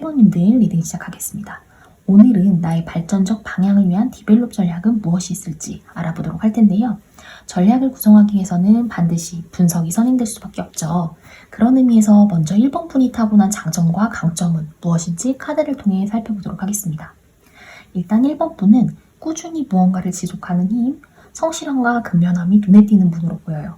1번님들 리딩 시작하겠습니다. 오늘은 나의 발전적 방향을 위한 디벨롭 전략은 무엇이 있을지 알아보도록 할 텐데요. 전략을 구성하기 위해서는 반드시 분석이 선행될 수밖에 없죠. 그런 의미에서 먼저 1번 분이 타고난 장점과 강점은 무엇인지 카드를 통해 살펴보도록 하겠습니다. 일단 1번 분은 꾸준히 무언가를 지속하는 힘, 성실함과 근면함이 눈에 띄는 분으로 보여요.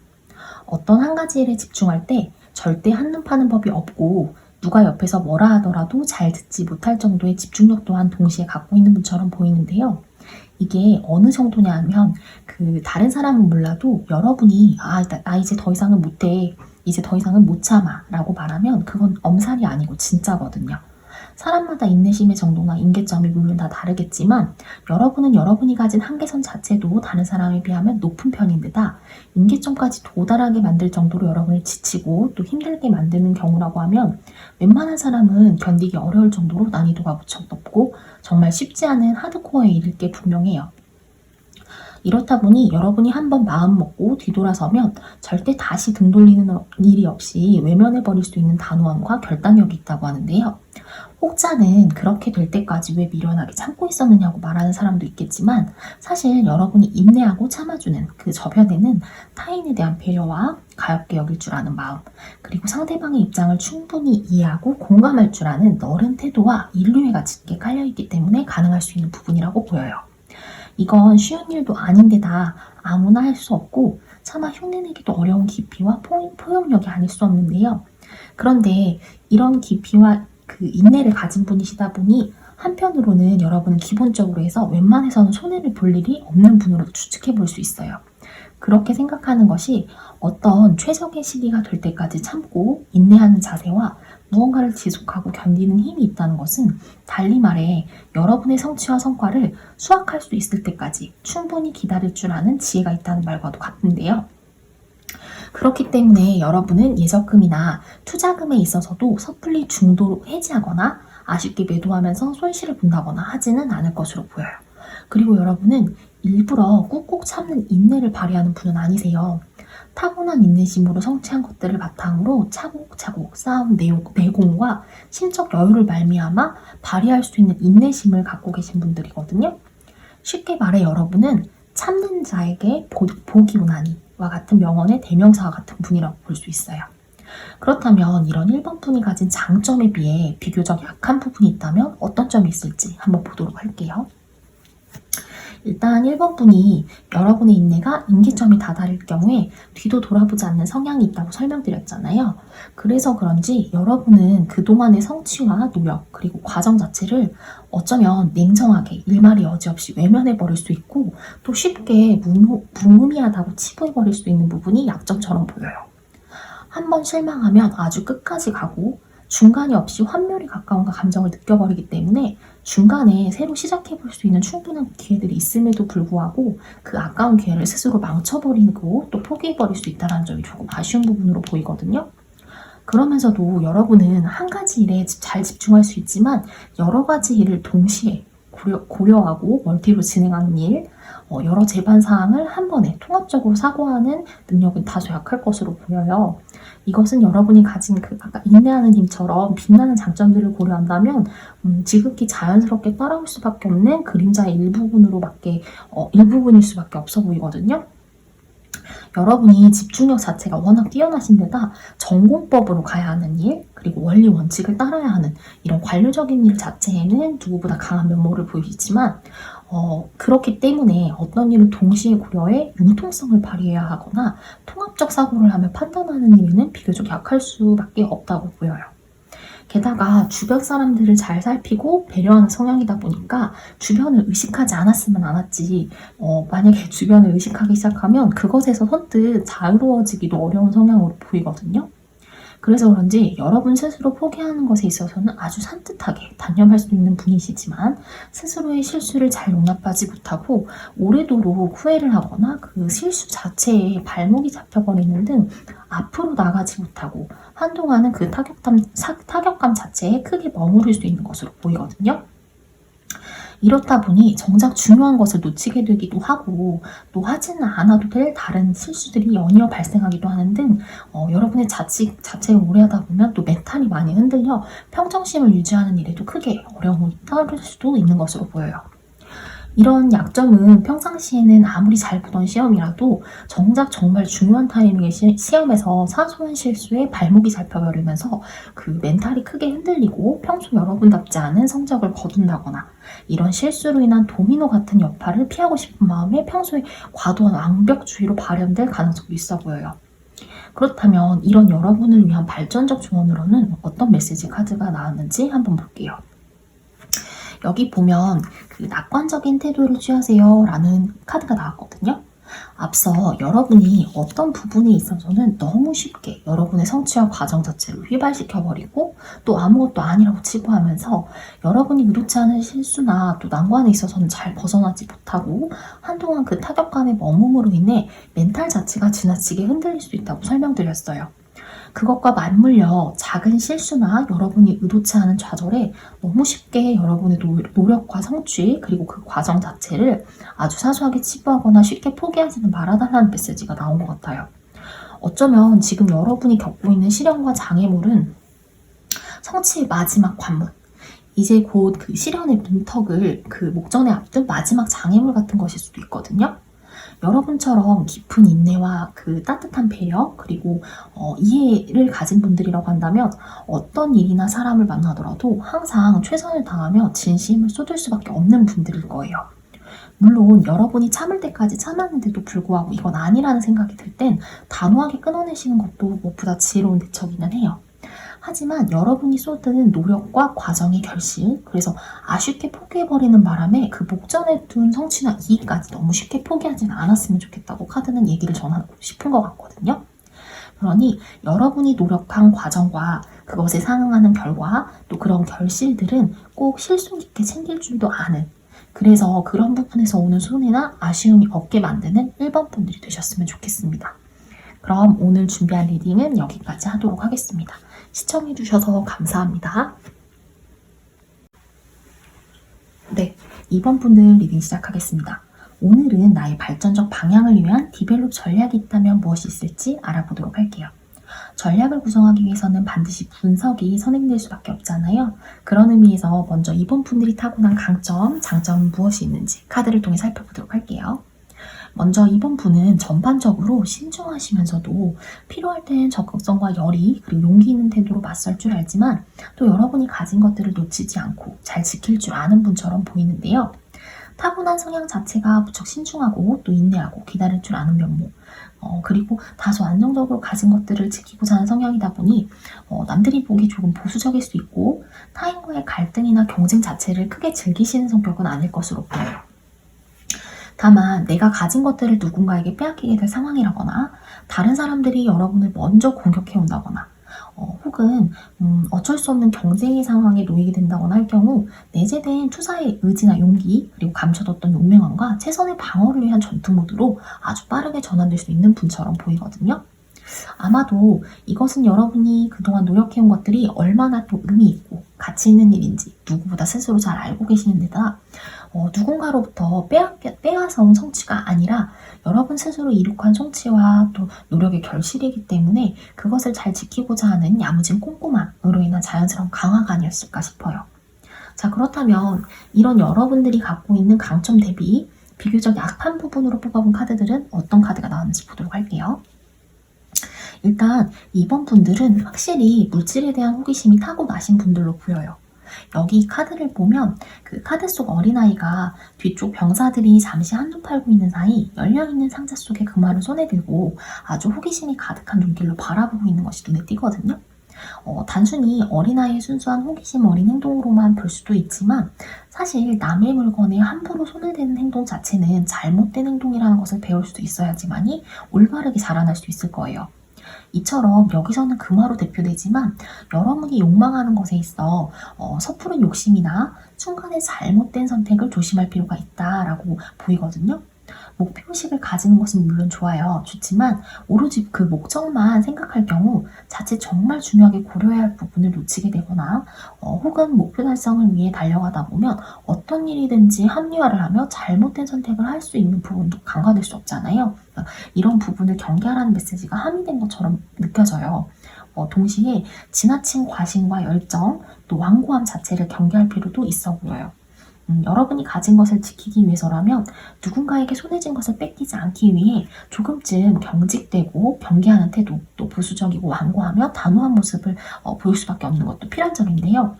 어떤 한 가지 일에 집중할 때 절대 한눈 파는 법이 없고 누가 옆에서 뭐라 하더라도 잘 듣지 못할 정도의 집중력 또한 동시에 갖고 있는 분처럼 보이는데요. 이게 어느 정도냐 하면 다른 사람은 몰라도 여러분이 나 이제 더 이상은 못해, 이제 더 이상은 못 참아 라고 말하면 그건 엄살이 아니고 진짜거든요. 사람마다 인내심의 정도나 임계점이 물론 다 다르겠지만 여러분은 여러분이 가진 한계선 자체도 다른 사람에 비하면 높은 편인 데다 임계점까지 도달하게 만들 정도로 여러분을 지치고 또 힘들게 만드는 경우라고 하면 웬만한 사람은 견디기 어려울 정도로 난이도가 무척 높고 정말 쉽지 않은 하드코어에 이를 게 분명해요. 이렇다 보니 여러분이 한번 마음 먹고 뒤돌아서면 절대 다시 등 돌리는 일이 없이 외면해버릴 수 있는 단호함과 결단력이 있다고 하는데요. 혹자는 그렇게 될 때까지 왜 미련하게 참고 있었느냐고 말하는 사람도 있겠지만 사실 여러분이 인내하고 참아주는 그 저변에는 타인에 대한 배려와 가볍게 여길 줄 아는 마음, 그리고 상대방의 입장을 충분히 이해하고 공감할 줄 아는 너른 태도와 인류애가 짙게 깔려있기 때문에 가능할 수 있는 부분이라고 보여요. 이건 쉬운 일도 아닌데다 아무나 할 수 없고 차마 흉내내기도 어려운 깊이와 포용력이 아닐 수 없는데요. 그런데 이런 깊이와 인내를 가진 분이시다 보니 한편으로는 여러분은 기본적으로 해서 웬만해서는 손해를 볼 일이 없는 분으로 추측해 볼 수 있어요. 그렇게 생각하는 것이 어떤 최적의 시기가 될 때까지 참고 인내하는 자세와 무언가를 지속하고 견디는 힘이 있다는 것은 달리 말해 여러분의 성취와 성과를 수확할 수 있을 때까지 충분히 기다릴 줄 아는 지혜가 있다는 말과도 같은데요. 그렇기 때문에 여러분은 예적금이나 투자금에 있어서도 섣불리 중도로 해지하거나 아쉽게 매도하면서 손실을 본다거나 하지는 않을 것으로 보여요. 그리고 여러분은 일부러 꾹꾹 참는 인내를 발휘하는 분은 아니세요. 타고난 인내심으로 성취한 것들을 바탕으로 차곡차곡 쌓아온 내공과 심적 여유를 말미암아 발휘할 수 있는 인내심을 갖고 계신 분들이거든요. 쉽게 말해 여러분은 참는 자에게 복이 오나니와 같은 명언의 대명사와 같은 분이라고 볼 수 있어요. 그렇다면 이런 1번 분이 가진 장점에 비해 비교적 약한 부분이 있다면 어떤 점이 있을지 한번 보도록 할게요. 일단 1번 분이 여러분의 인내가 임계점이 다다를 경우에 뒤도 돌아보지 않는 성향이 있다고 설명드렸잖아요. 그래서 그런지 여러분은 그동안의 성취와 노력 그리고 과정 자체를 어쩌면 냉정하게 일말이 여지없이 외면해버릴 수 있고 또 쉽게 무의미하다고 치부해버릴 수 있는 부분이 약점처럼 보여요. 한번 실망하면 아주 끝까지 가고 중간이 없이 환멸에 가까운 감정을 느껴버리기 때문에 중간에 새로 시작해볼 수 있는 충분한 기회들이 있음에도 불구하고 그 아까운 기회를 스스로 망쳐버리고 또 포기해버릴 수 있다는 점이 조금 아쉬운 부분으로 보이거든요. 그러면서도 여러분은 한 가지 일에 잘 집중할 수 있지만 여러 가지 일을 동시에 고려하고 멀티로 진행하는 일, 여러 재반 사항을 한 번에 통합적으로 사고하는 능력은 다소 약할 것으로 보여요. 이것은 여러분이 가진 아까 인내하는 힘처럼 빛나는 장점들을 고려한다면 지극히 자연스럽게 따라올 수밖에 없는 그림자의 일부분일 수밖에 없어 보이거든요. 여러분이 집중력 자체가 워낙 뛰어나신 데다 전공법으로 가야 하는 일, 그리고 원리 원칙을 따라야 하는 이런 관료적인 일 자체에는 누구보다 강한 면모를 보이시지만 그렇기 때문에 어떤 일을 동시에 고려해 융통성을 발휘해야 하거나 통합적 사고를 하며 판단하는 일에는 비교적 약할 수밖에 없다고 보여요. 게다가 주변 사람들을 잘 살피고 배려하는 성향이다 보니까 주변을 의식하지 않았으면 않았지 만약에 주변을 의식하기 시작하면 그것에서 선뜻 자유로워지기도 어려운 성향으로 보이거든요. 그래서 그런지 여러분 스스로 포기하는 것에 있어서는 아주 산뜻하게 단념할 수 있는 분이시지만 스스로의 실수를 잘 용납하지 못하고 오래도록 후회를 하거나 그 실수 자체에 발목이 잡혀버리는 등 앞으로 나가지 못하고 한동안은 그 타격감 자체에 크게 머무를 수 있는 것으로 보이거든요. 이렇다 보니 정작 중요한 것을 놓치게 되기도 하고 또 하지는 않아도 될 다른 실수들이 연이어 발생하기도 하는 등 여러분의 자책을 오래 하다 보면 또 멘탈이 많이 흔들려 평정심을 유지하는 일에도 크게 어려움이 따를 수도 있는 것으로 보여요. 이런 약점은 평상시에는 아무리 잘 보던 시험이라도 정작 정말 중요한 타이밍의 시험에서 사소한 실수에 발목이 잡혀버리면서 그 멘탈이 크게 흔들리고 평소 여러분답지 않은 성적을 거둔다거나 이런 실수로 인한 도미노 같은 여파를 피하고 싶은 마음에 평소에 과도한 완벽주의로 발현될 가능성도 있어 보여요. 그렇다면 이런 여러분을 위한 발전적 조언으로는 어떤 메시지 카드가 나왔는지 한번 볼게요. 여기 보면 그 낙관적인 태도를 취하세요 라는 카드가 나왔거든요. 앞서 여러분이 어떤 부분에 있어서는 너무 쉽게 여러분의 성취와 과정 자체를 휘발시켜버리고 또 아무것도 아니라고 치부하면서 여러분이 의도치 않은 실수나 또 난관에 있어서는 잘 벗어나지 못하고 한동안 그 타격감의 머금으로 인해 멘탈 자체가 지나치게 흔들릴 수 있다고 설명드렸어요. 그것과 맞물려 작은 실수나 여러분이 의도치 않은 좌절에 너무 쉽게 여러분의 노력과 성취 그리고 그 과정 자체를 아주 사소하게 치부하거나 쉽게 포기하지는 말아달라는 메시지가 나온 것 같아요. 어쩌면 지금 여러분이 겪고 있는 시련과 장애물은 성취의 마지막 관문, 이제 곧 그 실현의 문턱을 그 목전에 앞둔 마지막 장애물 같은 것일 수도 있거든요. 여러분처럼 깊은 인내와 그 따뜻한 배려 그리고 이해를 가진 분들이라고 한다면 어떤 일이나 사람을 만나더라도 항상 최선을 다하며 진심을 쏟을 수밖에 없는 분들일 거예요. 물론 여러분이 참을 때까지 참았는데도 불구하고 이건 아니라는 생각이 들 땐 단호하게 끊어내시는 것도 무엇보다 지혜로운 대처기는 해요. 하지만 여러분이 쏟은 노력과 과정의 결실, 그래서 아쉽게 포기해버리는 바람에 그 목전에 둔 성취나 이익까지 너무 쉽게 포기하지는 않았으면 좋겠다고 카드는 얘기를 전하고 싶은 것 같거든요. 그러니 여러분이 노력한 과정과 그것에 상응하는 결과, 또 그런 결실들은 꼭 실속 있게 챙길 줄도 아는, 그래서 그런 부분에서 오는 손해나 아쉬움이 없게 만드는 1번 분들이 되셨으면 좋겠습니다. 그럼 오늘 준비한 리딩은 여기까지 하도록 하겠습니다. 시청해주셔서 감사합니다. 네, 2번 분들 리딩 시작하겠습니다. 오늘은 나의 발전적 방향을 위한 디벨롭 전략이 있다면 무엇이 있을지 알아보도록 할게요. 전략을 구성하기 위해서는 반드시 분석이 선행될 수밖에 없잖아요. 그런 의미에서 먼저 2번 분들이 타고난 강점, 장점은 무엇이 있는지 카드를 통해 살펴보도록 할게요. 먼저 이번 분은 전반적으로 신중하시면서도 필요할 땐 적극성과 열의 그리고 용기 있는 태도로 맞설 줄 알지만 또 여러분이 가진 것들을 놓치지 않고 잘 지킬 줄 아는 분처럼 보이는데요. 타고난 성향 자체가 무척 신중하고 또 인내하고 기다릴 줄 아는 면모, 그리고 다소 안정적으로 가진 것들을 지키고자 하는 성향이다 보니 남들이 보기 조금 보수적일 수 있고 타인과의 갈등이나 경쟁 자체를 크게 즐기시는 성격은 아닐 것으로 보여요. 다만 내가 가진 것들을 누군가에게 빼앗기게 될 상황이라거나 다른 사람들이 여러분을 먼저 공격해 온다거나 혹은 어쩔 수 없는 경쟁의 상황에 놓이게 된다거나 할 경우 내재된 투사의 의지나 용기 그리고 감춰뒀던 용맹함과 최선의 방어를 위한 전투 모드로 아주 빠르게 전환될 수 있는 분처럼 보이거든요. 아마도 이것은 여러분이 그동안 노력해온 것들이 얼마나 또 의미 있고 가치 있는 일인지 누구보다 스스로 잘 알고 계시는 데다 누군가로부터 빼앗아 온 성취가 아니라 여러분 스스로 이룩한 성취와 또 노력의 결실이기 때문에 그것을 잘 지키고자 하는 야무진 꼼꼼함으로 인한 자연스러운 강화가 아니었을까 싶어요. 자, 그렇다면 이런 여러분들이 갖고 있는 강점 대비 비교적 약한 부분으로 뽑아본 카드들은 어떤 카드가 나왔는지 보도록 할게요. 일단 이번 분들은 확실히 물질에 대한 호기심이 타고나신 분들로 보여요. 여기 카드를 보면 그 카드 속 어린아이가 뒤쪽 병사들이 잠시 한눈 팔고 있는 사이 열려있는 상자 속에 금화를 손에 들고 아주 호기심이 가득한 눈길로 바라보고 있는 것이 눈에 띄거든요. 단순히 어린아이의 순수한 호기심 어린 행동으로만 볼 수도 있지만 사실 남의 물건에 함부로 손을 대는 행동 자체는 잘못된 행동이라는 것을 배울 수도 있어야지만이 올바르게 자라날 수 있을 거예요. 이처럼 여기서는 금화로 대표되지만 여러분이 욕망하는 것에 있어 섣부른 욕심이나 순간의 잘못된 선택을 조심할 필요가 있다라고 보이거든요. 목표의식을 가지는 것은 물론 좋지만 오로지 그 목적만 생각할 경우 자칫 정말 중요하게 고려해야 할 부분을 놓치게 되거나 혹은 목표 달성을 위해 달려가다 보면 어떤 일이든지 합리화를 하며 잘못된 선택을 할 수 있는 부분도 간과될 수 없잖아요. 이런 부분을 경계하라는 메시지가 함의된 것처럼 느껴져요. 동시에 지나친 과신과 열정, 또 완고함 자체를 경계할 필요도 있어 보여요. 여러분이 가진 것을 지키기 위해서라면 누군가에게 손에 쥔 것을 뺏기지 않기 위해 조금쯤 경직되고 경계하는 태도, 또 보수적이고 완고하며 단호한 모습을 보일 수밖에 없는 것도 필연적인데요.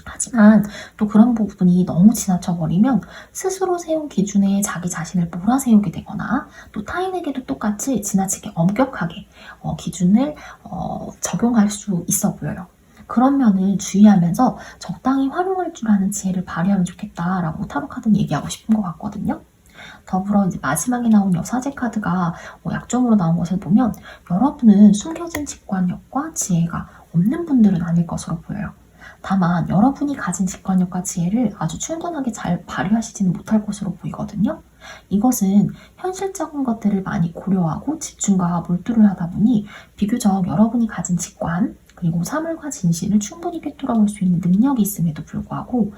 하지만 또 그런 부분이 너무 지나쳐버리면 스스로 세운 기준에 자기 자신을 몰아세우게 되거나 또 타인에게도 똑같이 지나치게 엄격하게 기준을 적용할 수 있어 보여요. 그런 면을 주의하면서 적당히 활용할 줄 아는 지혜를 발휘하면 좋겠다라고 타로 카드는 얘기하고 싶은 것 같거든요. 더불어 이제 마지막에 나온 여사제 카드가 약점으로 나온 것을 보면 여러분은 숨겨진 직관력과 지혜가 없는 분들은 아닐 것으로 보여요. 다만 여러분이 가진 직관력과 지혜를 아주 충분하게 잘 발휘하시지는 못할 것으로 보이거든요. 이것은 현실적인 것들을 많이 고려하고 집중과 몰두를 하다 보니 비교적 여러분이 가진 직관, 그리고 사물과 진실을 충분히 꿰뚫어볼 수 있는 능력이 있음에도 불구하고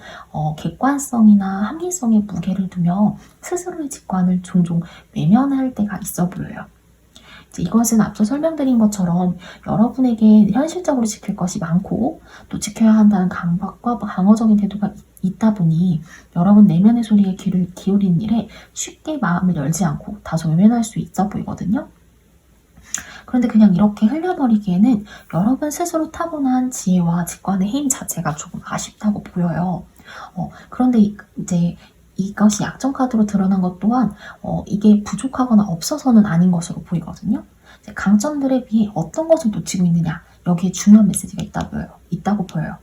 객관성이나 합리성에 무게를 두며 스스로의 직관을 종종 외면할 때가 있어 보여요. 이것은 앞서 설명드린 것처럼 여러분에게 현실적으로 지킬 것이 많고 또 지켜야 한다는 강박과 방어적인 태도가 있다 보니 여러분 내면의 소리에 귀를 기울이는 일에 쉽게 마음을 열지 않고 다소 외면할 수 있어 보이거든요. 그런데 그냥 이렇게 흘려버리기에는 여러분 스스로 타고난 지혜와 직관의 힘 자체가 조금 아쉽다고 보여요. 그런데 이제 이것이 약점 카드로 드러난 것 또한 이게 부족하거나 없어서는 아닌 것으로 보이거든요. 강점들에 비해 어떤 것을 놓치고 있느냐, 여기에 중요한 메시지가 있다고 보여요.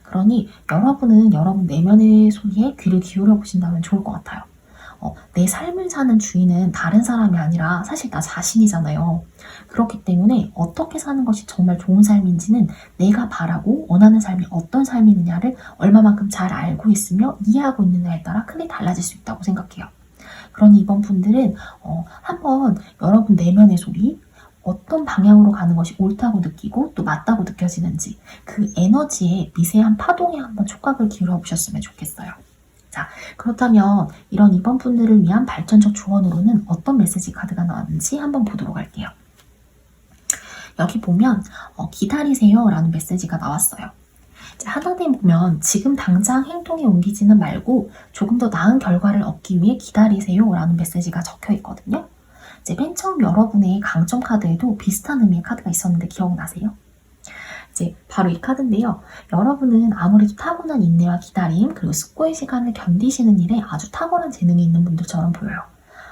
그러니 여러분은 여러분 내면의 소리에 귀를 기울여 보신다면 좋을 것 같아요. 내 삶을 사는 주인은 다른 사람이 아니라 사실 나 자신이잖아요. 그렇기 때문에 어떻게 사는 것이 정말 좋은 삶인지는 내가 바라고 원하는 삶이 어떤 삶이느냐를 얼마만큼 잘 알고 있으며 이해하고 있느냐에 따라 크게 달라질 수 있다고 생각해요. 그러니 이번 분들은 한번 여러분 내면의 소리, 어떤 방향으로 가는 것이 옳다고 느끼고 또 맞다고 느껴지는지 그 에너지의 미세한 파동에 한번 촉각을 기울여 보셨으면 좋겠어요. 자, 그렇다면 이런 이번 분들을 위한 발전적 조언으로는 어떤 메시지 카드가 나왔는지 한번 보도록 할게요. 여기 보면 기다리세요 라는 메시지가 나왔어요. 하단에 보면 지금 당장 행동에 옮기지는 말고 조금 더 나은 결과를 얻기 위해 기다리세요 라는 메시지가 적혀 있거든요. 맨 처음 여러분의 강점 카드에도 비슷한 의미의 카드가 있었는데 기억나세요? 바로 이 카드인데요. 여러분은 아무래도 타고난 인내와 기다림, 그리고 숙고의 시간을 견디시는 일에 아주 탁월한 재능이 있는 분들처럼 보여요.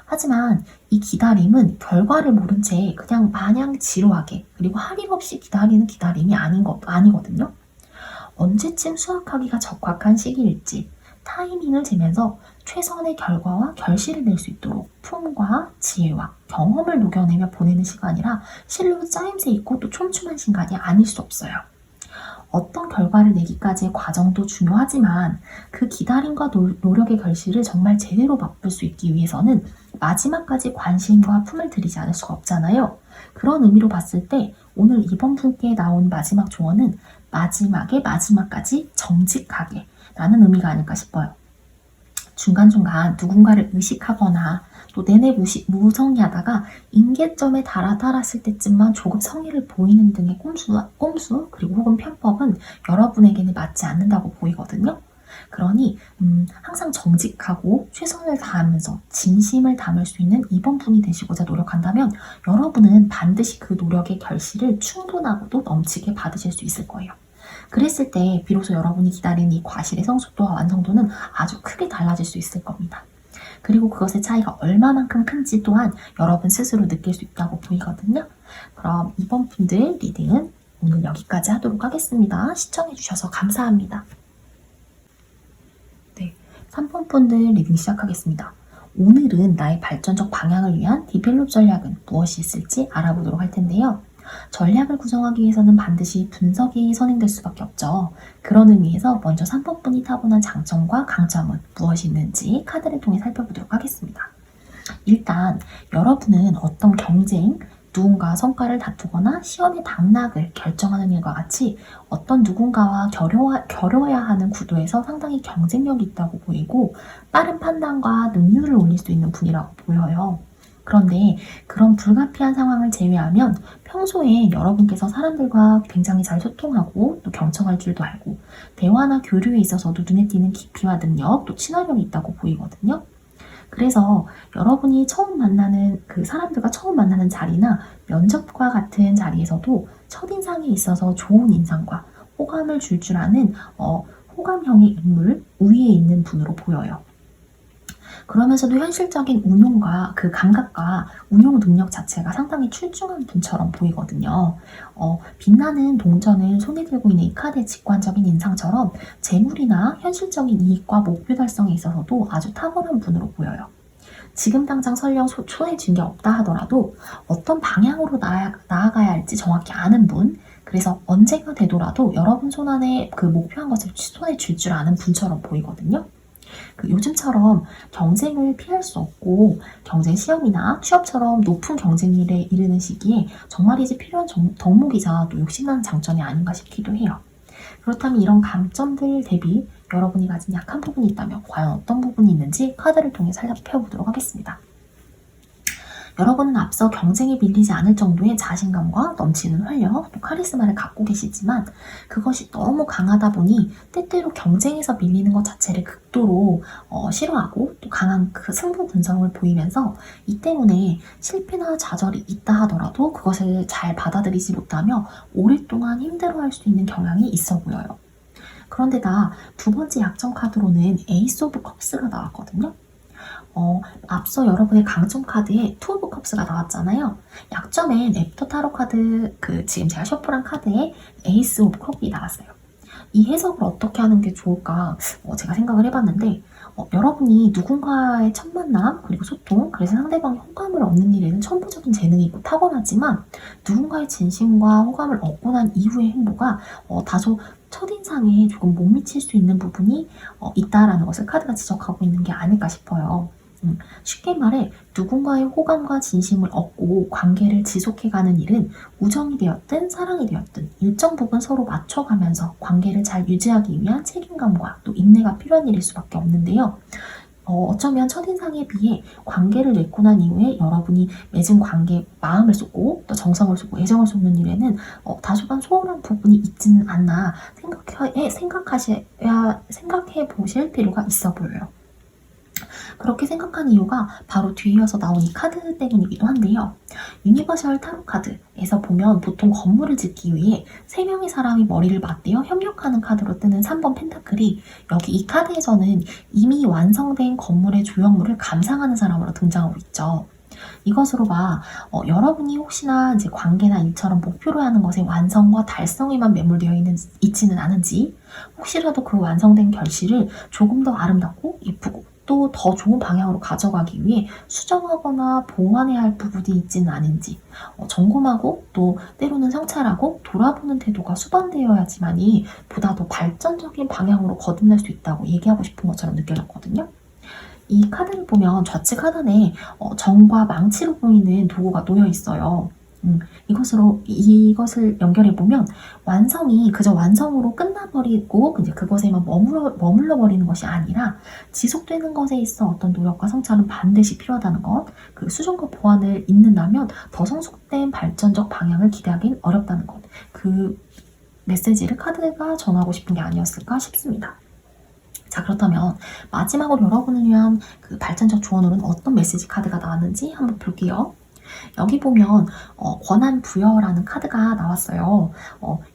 하지만 이 기다림은 결과를 모른 채 그냥 마냥 지루하게 그리고 할일 없이 기다리는 기다림이 아니거든요. 언제쯤 수확하기가 적합한 시기일지 타이밍을 재면서 최선의 결과와 결실을 낼 수 있도록 품과 지혜와 경험을 녹여내며 보내는 시간이라 실로 짜임새 있고 또 촘촘한 시간이 아닐 수 없어요. 어떤 결과를 내기까지의 과정도 중요하지만 그 기다림과 노력의 결실을 정말 제대로 맛볼 수 있기 위해서는 마지막까지 관심과 품을 들이지 않을 수가 없잖아요. 그런 의미로 봤을 때 오늘 이번 분께 나온 마지막 조언은 마지막의 마지막까지 정직하게 라는 의미가 아닐까 싶어요. 중간중간 누군가를 의식하거나 또 내내 무성의하다가 임계점에 달았을 때쯤만 조금 성의를 보이는 등의 꼼수 그리고 혹은 편법은 여러분에게는 맞지 않는다고 보이거든요. 그러니 항상 정직하고 최선을 다하면서 진심을 담을 수 있는 이번 분이 되시고자 노력한다면 여러분은 반드시 그 노력의 결실을 충분하고도 넘치게 받으실 수 있을 거예요. 그랬을 때 비로소 여러분이 기다리는 이 과실의 성숙도와 완성도는 아주 크게 달라질 수 있을 겁니다. 그리고 그것의 차이가 얼마만큼 큰지 또한 여러분 스스로 느낄 수 있다고 보이거든요. 그럼 이번 분들 리딩은 오늘 여기까지 하도록 하겠습니다. 시청해주셔서 감사합니다. 네, 3번 분들 리딩 시작하겠습니다. 오늘은 나의 발전적 방향을 위한 디벨롭 전략은 무엇이 있을지 알아보도록 할 텐데요. 전략을 구성하기 위해서는 반드시 분석이 선행될 수밖에 없죠. 그런 의미에서 먼저 3번 분이 타고난 장점과 강점은 무엇이 있는지 카드를 통해 살펴보도록 하겠습니다. 일단 여러분은 어떤 경쟁, 누군가 성과를 다투거나 시험의 당락을 결정하는 일과 같이 어떤 누군가와 겨뤄야 하는 구도에서 상당히 경쟁력이 있다고 보이고 빠른 판단과 능률을 올릴 수 있는 분이라고 보여요. 그런데 그런 불가피한 상황을 제외하면 평소에 여러분께서 사람들과 굉장히 잘 소통하고 또 경청할 줄도 알고 대화나 교류에 있어서도 눈에 띄는 깊이와 능력 또 친화력이 있다고 보이거든요. 그래서 여러분이 처음 만나는 그 사람들과 처음 만나는 자리나 면접과 같은 자리에서도 첫인상에 있어서 좋은 인상과 호감을 줄 아는 호감형의 인물, 우위에 있는 분으로 보여요. 그러면서도 현실적인 운용과 그 감각과 운용 능력 자체가 상당히 출중한 분처럼 보이거든요. 빛나는 동전을 손에 들고 있는 이 카드의 직관적인 인상처럼 재물이나 현실적인 이익과 목표 달성에 있어서도 아주 탁월한 분으로 보여요. 지금 당장 설령 손에 쥔 게 없다 하더라도 어떤 방향으로 나아가야 할지 정확히 아는 분, 그래서 언젠가 되더라도 여러분 손 안에 그 목표한 것을 손에 쥘 줄 아는 분처럼 보이거든요. 요즘처럼 경쟁을 피할 수 없고 경쟁 시험이나 취업처럼 높은 경쟁률에 이르는 시기에 정말이지 필요한 덕목이자 또 욕심나는 장점이 아닌가 싶기도 해요. 그렇다면 이런 강점들 대비 여러분이 가진 약한 부분이 있다면 과연 어떤 부분이 있는지 카드를 통해 살펴보도록 하겠습니다. 여러분은 앞서 경쟁에 밀리지 않을 정도의 자신감과 넘치는 활력, 또 카리스마를 갖고 계시지만 그것이 너무 강하다 보니 때때로 경쟁에서 밀리는 것 자체를 극도로 싫어하고 또 강한 그 승부 분성을 보이면서 이 때문에 실패나 좌절이 있다 하더라도 그것을 잘 받아들이지 못하며 오랫동안 힘들어할 수 있는 경향이 있어 보여요. 그런데다 두 번째 약점 카드로는 에이스 오브 컵스가 나왔거든요. 앞서 여러분의 강점 카드에 투 오브 컵스가 나왔잖아요. 약점엔 애프터 타로 카드, 지금 제가 셔플한 카드에 에이스 오브 컵이 나왔어요. 이 해석을 어떻게 하는 게 좋을까 제가 생각을 해봤는데 여러분이 누군가의 첫 만남 그리고 소통, 그래서 상대방의 호감을 얻는 일에는 천부적인 재능이 있고 탁월하지만 누군가의 진심과 호감을 얻고 난 이후의 행보가 다소 첫인상에 조금 못 미칠 수 있는 부분이 있다라는 것을 카드가 지적하고 있는 게 아닐까 싶어요. 쉽게 말해 누군가의 호감과 진심을 얻고 관계를 지속해가는 일은 우정이 되었든 사랑이 되었든 일정 부분 서로 맞춰가면서 관계를 잘 유지하기 위한 책임감과 또 인내가 필요한 일일 수밖에 없는데요. 어쩌면 첫인상에 비해 관계를 맺고 난 이후에 여러분이 맺은 관계에 마음을 쏟고 또 정성을 쏟고 애정을 쏟는 일에는 다소간 소홀한 부분이 있지는 않나 생각해 보실 필요가 있어 보여요. 그렇게 생각한 이유가 바로 뒤이어서 나온 이 카드 때문이기도 한데요. 유니버셜 타로 카드에서 보면 보통 건물을 짓기 위해 3명의 사람이 머리를 맞대어 협력하는 카드로 뜨는 3번 펜타클이 여기 이 카드에서는 이미 완성된 건물의 조형물을 감상하는 사람으로 등장하고 있죠. 이것으로 여러분이 혹시나 이제 관계나 일처럼 목표로 하는 것의 완성과 달성에만 매몰되어 있지는 않은지, 혹시라도 그 완성된 결실을 조금 더 아름답고 예쁘고 또 더 좋은 방향으로 가져가기 위해 수정하거나 보완해야 할 부분이 있지는 않은지 점검하고 또 때로는 성찰하고 돌아보는 태도가 수반되어야지만이 보다 더 발전적인 방향으로 거듭날 수 있다고 얘기하고 싶은 것처럼 느껴졌거든요. 이 카드를 보면 좌측 하단에 정과 망치로 보이는 도구가 놓여 있어요. 이것을 연결해보면 완성이 그저 완성으로 끝나버리고 이제 그것에만 머물러버리는 것이 아니라 지속되는 것에 있어 어떤 노력과 성찰은 반드시 필요하다는 것, 그 수정과 보완을 잇는다면 더 성숙된 발전적 방향을 기대하기는 어렵다는 것, 그 메시지를 카드가 전하고 싶은 게 아니었을까 싶습니다. 자, 그렇다면 마지막으로 여러분을 위한 그 발전적 조언으로는 어떤 메시지 카드가 나왔는지 한번 볼게요. 여기 보면 권한 부여라는 카드가 나왔어요.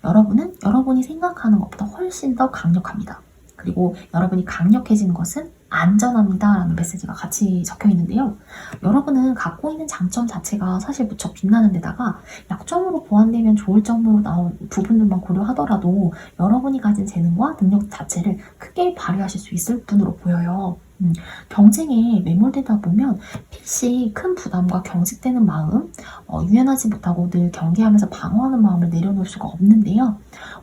여러분은 여러분이 생각하는 것보다 훨씬 더 강력합니다. 그리고 여러분이 강력해지는 것은 안전합니다 라는 메시지가 같이 적혀 있는데요. 여러분은 갖고 있는 장점 자체가 사실 무척 빛나는 데다가 약점으로 보완되면 좋을 정도로 나온 부분들만 고려하더라도 여러분이 가진 재능과 능력 자체를 크게 발휘하실 수 있을 분으로 보여요. 음, 경쟁에 매몰되다 보면 필시 큰 부담과 경직되는 마음, 유연하지 못하고 늘 경계하면서 방어하는 마음을 내려놓을 수가 없는데요.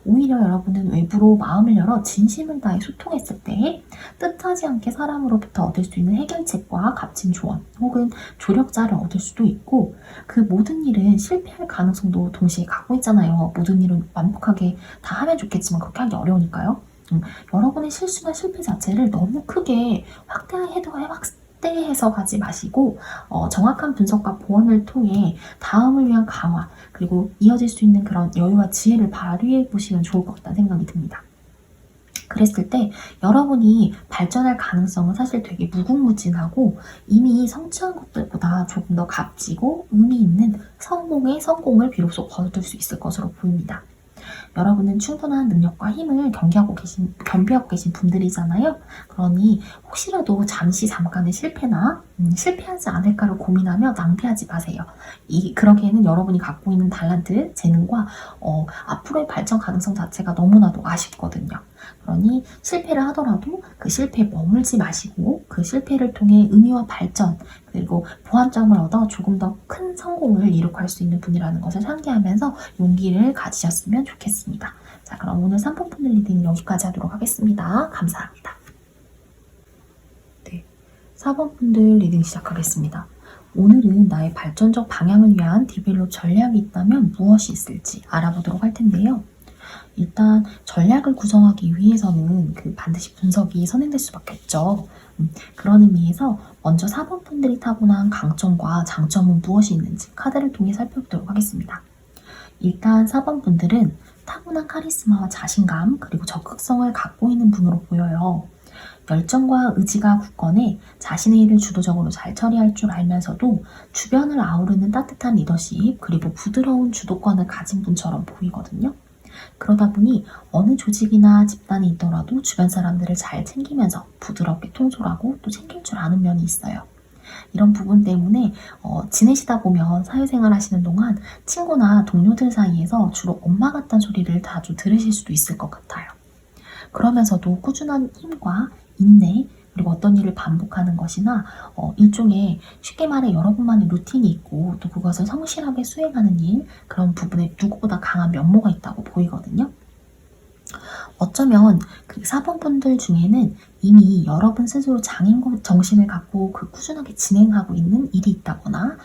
오히려 여러분은 외부로 마음을 열어 진심을 다해 소통했을 때 뜻하지 않게 사람으로부터 얻을 수 있는 해결책과 값진 조언 혹은 조력자를 얻을 수도 있고, 그 모든 일은 실패할 가능성도 동시에 갖고 있잖아요. 모든 일은 완벽하게 다 하면 좋겠지만 그렇게 하기 어려우니까요. 여러분의 실수나 실패 자체를 너무 크게 확대해서 가지 마시고, 정확한 분석과 보완을 통해 다음을 위한 강화, 그리고 이어질 수 있는 그런 여유와 지혜를 발휘해 보시면 좋을 것 같다는 생각이 듭니다. 그랬을 때 여러분이 발전할 가능성은 사실 되게 무궁무진하고, 이미 성취한 것들보다 조금 더 값지고 의미 있는 성공을 비로소 거둘 수 있을 것으로 보입니다. 여러분은 충분한 능력과 힘을 겸비하고 계신 분들이잖아요. 그러니 혹시라도 잠깐의 실패나 실패하지 않을까를 고민하며 낭비하지 마세요. 그러기에는 여러분이 갖고 있는 달란트, 재능과 앞으로의 발전 가능성 자체가 너무나도 아쉽거든요. 그러니 실패를 하더라도 그 실패에 머물지 마시고 그 실패를 통해 의미와 발전, 그리고 보완점을 얻어 조금 더 큰 성공을 이룩할 수 있는 분이라는 것을 상기하면서 용기를 가지셨으면 좋겠습니다. 자, 그럼 오늘 3번 푸들 리딩 여기까지 하도록 하겠습니다. 감사합니다. 네, 4번 분들 리딩 시작하겠습니다. 오늘은 나의 발전적 방향을 위한 디벨롭 전략이 있다면 무엇이 있을지 알아보도록 할 텐데요. 일단 전략을 구성하기 위해서는 반드시 분석이 선행될 수밖에 없죠. 그런 의미에서 먼저 4번 분들이 타고난 강점과 장점은 무엇이 있는지 카드를 통해 살펴보도록 하겠습니다. 일단 4번 분들은 타고난 카리스마와 자신감, 그리고 적극성을 갖고 있는 분으로 보여요. 열정과 의지가 굳건해 자신의 일을 주도적으로 잘 처리할 줄 알면서도 주변을 아우르는 따뜻한 리더십, 그리고 부드러운 주도권을 가진 분처럼 보이거든요. 그러다 보니 어느 조직이나 집단에 있더라도 주변 사람들을 잘 챙기면서 부드럽게 통솔하고 또 챙길 줄 아는 면이 있어요. 이런 부분 때문에 지내시다 보면 사회생활 하시는 동안 친구나 동료들 사이에서 주로 엄마 같다는 소리를 자주 들으실 수도 있을 것 같아요. 그러면서도 꾸준한 힘과 인내, 그리고 어떤 일을 반복하는 것이나 일종의 쉽게 말해 여러분만의 루틴이 있고 또 그것을 성실하게 수행하는 일, 그런 부분에 누구보다 강한 면모가 있다고 보이거든요. 어쩌면 그 4번 분들 중에는 이미 여러분 스스로 장인 정신을 갖고 꾸준하게 진행하고 있는 일이 있다거나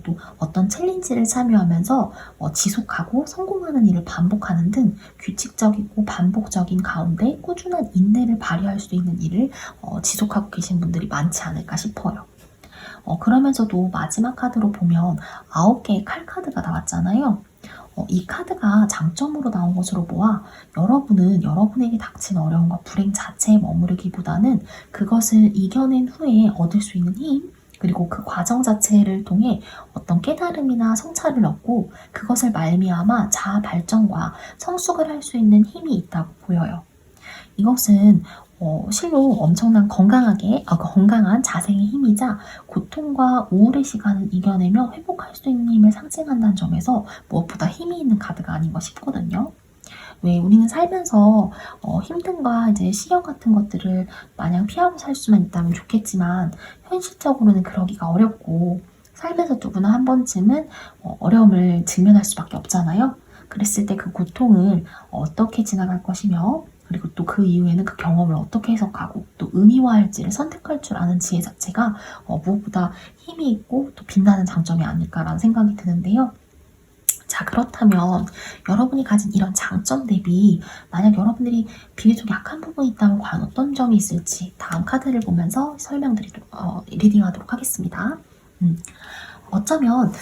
또 어떤 챌린지를 참여하면서 지속하고 성공하는 일을 반복하는 등 규칙적이고 반복적인 가운데 꾸준한 인내를 발휘할 수 있는 일을 지속하고 계신 분들이 많지 않을까 싶어요. 그러면서도 마지막 카드로 보면 9개의 칼 카드가 나왔잖아요. 이 카드가 장점으로 나온 것으로 보아 여러분은 여러분에게 닥친 어려움과 불행 자체에 머무르기보다는 그것을 이겨낸 후에 얻을 수 있는 힘, 그리고 그 과정 자체를 통해 어떤 깨달음이나 성찰을 얻고 그것을 말미암아 자아 발전과 성숙을 할 수 있는 힘이 있다고 보여요. 이것은 실로 엄청난 건강한 자생의 힘이자 고통과 우울의 시간을 이겨내며 회복할 수 있는 힘을 상징한다는 점에서 무엇보다 힘이 있는 카드가 아닌가 싶거든요. 왜 우리는 살면서 힘듦과 이제 시련 같은 것들을 마냥 피하고 살 수만 있다면 좋겠지만 현실적으로는 그러기가 어렵고, 삶에서 누구나 한 번쯤은 어려움을 직면할 수밖에 없잖아요. 그랬을 때 그 고통을 어떻게 지나갈 것이며, 그리고 또 그 이후에는 그 경험을 어떻게 해석하고 또 의미화할지를 선택할 줄 아는 지혜 자체가 무엇보다 힘이 있고 또 빛나는 장점이 아닐까라는 생각이 드는데요. 자, 그렇다면 여러분이 가진 이런 장점 대비 만약 여러분들이 비교적 약한 부분이 있다면 과연 어떤 점이 있을지 다음 카드를 보면서 리딩하도록 하겠습니다. 어쩌면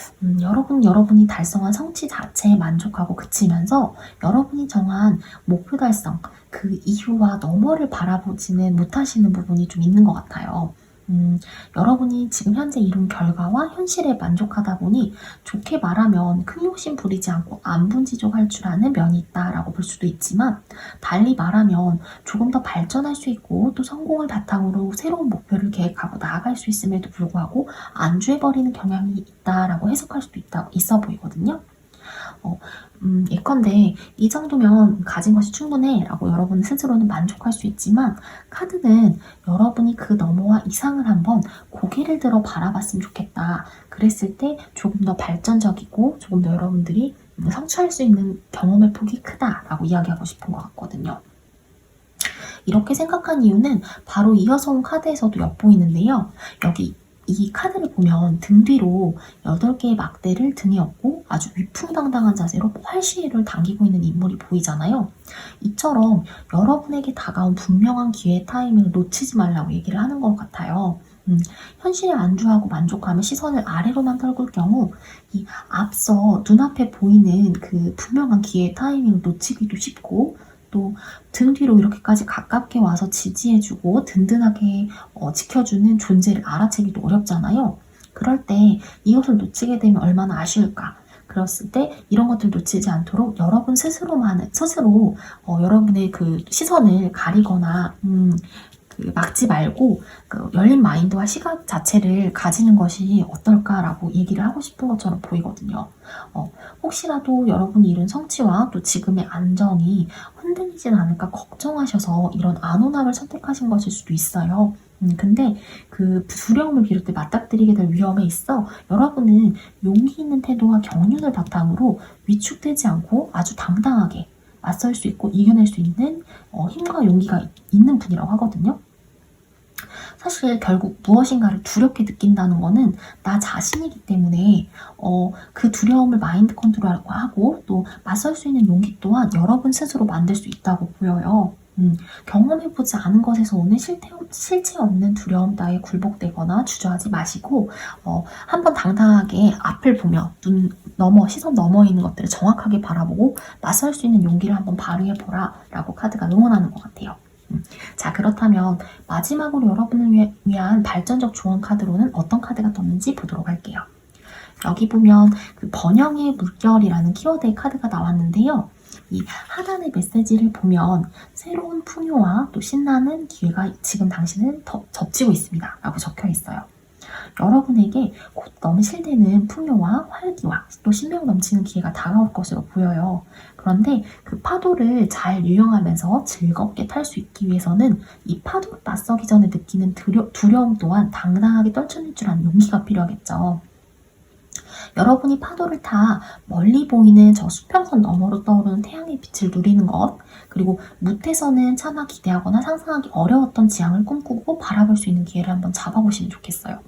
여러분이 달성한 성취 자체에 만족하고 그치면서 여러분이 정한 목표 달성, 그 이후와 너머를 바라보지는 못하시는 부분이 좀 있는 것 같아요. 여러분이 지금 현재 이룬 결과와 현실에 만족하다 보니 좋게 말하면 큰 욕심 부리지 않고 안분지족할 줄 아는 면이 있다라고 볼 수도 있지만, 달리 말하면 조금 더 발전할 수 있고 또 성공을 바탕으로 새로운 목표를 계획하고 나아갈 수 있음에도 불구하고 안주해버리는 경향이 있다라고 해석할 수도 있어 보이거든요. 예컨대 이 정도면 가진 것이 충분해 라고 여러분 스스로는 만족할 수 있지만 카드는 여러분이 그 너머와 이상을 한번 고개를 들어 바라봤으면 좋겠다. 그랬을 때 조금 더 발전적이고 조금 더 여러분들이 성취할 수 있는 경험의 폭이 크다라고 이야기하고 싶은 것 같거든요. 이렇게 생각한 이유는 바로 이어서 온 카드에서도 엿보이는데요. 여기 이 카드를 보면 등 뒤로 8개의 막대를 등에 업고 아주 위풍당당한 자세로 활시위를 당기고 있는 인물이 보이잖아요. 이처럼 여러분에게 다가온 분명한 기회의 타이밍을 놓치지 말라고 얘기를 하는 것 같아요. 현실에 안주하고 만족하며 시선을 아래로만 떨굴 경우 이 앞서 눈앞에 보이는 그 분명한 기회의 타이밍을 놓치기도 쉽고 또 등 뒤로 이렇게까지 가깝게 와서 지지해주고 든든하게 지켜주는 존재를 알아채기도 어렵잖아요. 그럴 때 이것을 놓치게 되면 얼마나 아쉬울까. 그랬을 때 이런 것들 놓치지 않도록 여러분 스스로 여러분의 그 시선을 가리거나 막지 말고 그 열린 마인드와 시각 자체를 가지는 것이 어떨까라고 얘기를 하고 싶은 것처럼 보이거든요. 혹시라도 여러분이 이룬 성취와 또 지금의 안정이 흔들리진 않을까 걱정하셔서 이런 안온함을 선택하신 것일 수도 있어요. 근데 그 두려움을 비롯해 맞닥뜨리게 될 위험에 있어 여러분은 용기 있는 태도와 경륜을 바탕으로 위축되지 않고 아주 당당하게 맞설 수 있고 이겨낼 수 있는 힘과 용기가 있는 분이라고 하거든요. 사실 결국 무엇인가를 두렵게 느낀다는 거는 나 자신이기 때문에 그 두려움을 마인드 컨트롤하고 또 맞설 수 있는 용기 또한 여러분 스스로 만들 수 있다고 보여요. 경험해보지 않은 것에서 오는 실체 없는 두려움 따위에 굴복되거나 주저하지 마시고 한번 당당하게 앞을 보며 시선 넘어 있는 것들을 정확하게 바라보고 맞설 수 있는 용기를 한번 발휘해보라 라고 카드가 응원하는 것 같아요. 자, 그렇다면 마지막으로 여러분을 위한 발전적 조언 카드로는 어떤 카드가 떴는지 보도록 할게요. 여기 보면 그 번영의 물결이라는 키워드의 카드가 나왔는데요. 이 하단의 메시지를 보면 새로운 풍요와 또 신나는 기회가 지금 당신을 덮치고 있습니다 라고 적혀 있어요. 여러분에게 곧 넘실대는 풍요와 활기와 또 신명 넘치는 기회가 다가올 것으로 보여요. 그런데 그 파도를 잘 유영하면서 즐겁게 탈 수 있기 위해서는 이 파도를 맞서기 전에 느끼는 두려움 또한 당당하게 떨쳐낼 줄 아는 용기가 필요하겠죠. 여러분이 파도를 타 멀리 보이는 저 수평선 너머로 떠오르는 태양의 빛을 누리는 것, 그리고 무태서는 차마 기대하거나 상상하기 어려웠던 지향을 꿈꾸고 바라볼 수 있는 기회를 한번 잡아보시면 좋겠어요.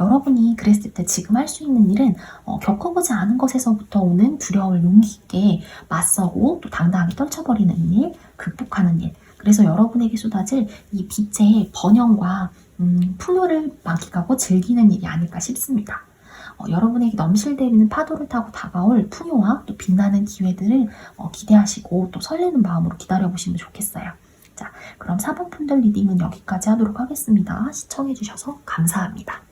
여러분이 그랬을 때 지금 할 수 있는 일은 겪어보지 않은 것에서부터 오는 두려움을 용기 있게 맞서고 또 당당하게 떨쳐버리는 일, 극복하는 일. 그래서 여러분에게 쏟아질 이 빛의 번영과 풍요를 만끽하고 즐기는 일이 아닐까 싶습니다. 여러분에게 넘실대는 파도를 타고 다가올 풍요와 또 빛나는 기회들을 기대하시고 또 설레는 마음으로 기다려보시면 좋겠어요. 자, 그럼 4번 푼들 리딩은 여기까지 하도록 하겠습니다. 시청해주셔서 감사합니다.